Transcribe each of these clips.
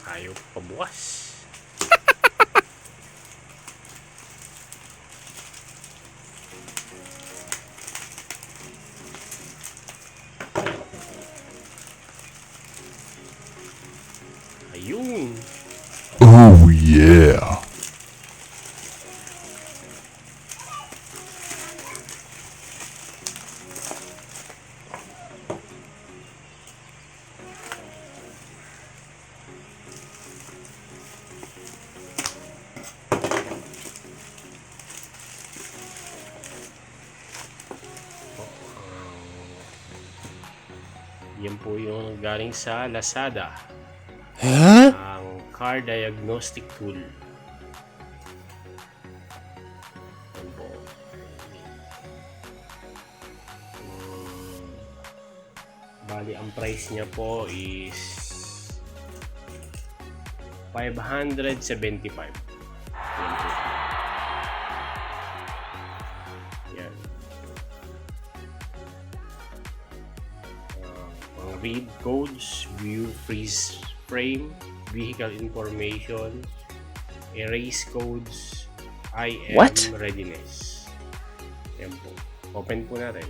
Ayaw pabukas. Ayun. Oh yeah. Yan po yung galing sa Lazada. Huh? Ang car diagnostic tool. Yan po. Bali, ang price niya po is 575. Yan po. Yan. Read codes, view freeze frame, vehicle information, erase codes, IM What? readiness. Yan po. Open po natin.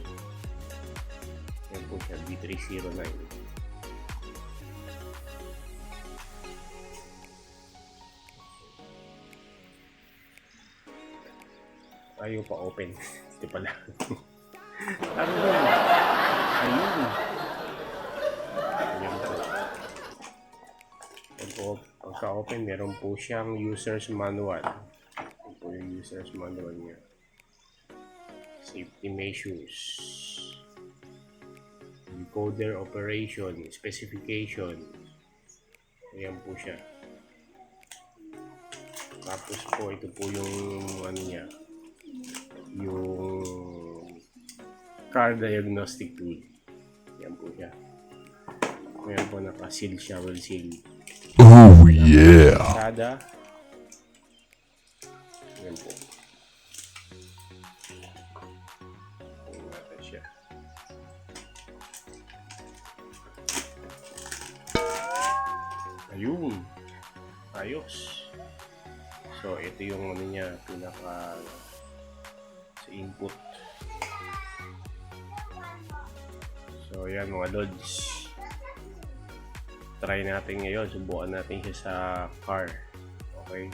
Yan po siya, B309. Ayaw pa open. Ito pala. Ano ba? Ayun. Ayan po. Ayan po. Pagka-open, meron po siyang user's manual. Ayan po yung user's manual niya. Safety measures. Encoder operation. Specification. Ayan po siya. Tapos po, ito po yung ano niya. Yung car diagnostic tool. Ayan po siya. Ayan po, naka-seal siya, well seal. Oh yeah. Lazada. Ayan po. Ayan natin siya. Ayun. Ayos. So, ito yung ano niya, pinaka sa input. So, yan mga lods. Try natin ngayon. Subukan natin siya sa car. Okay.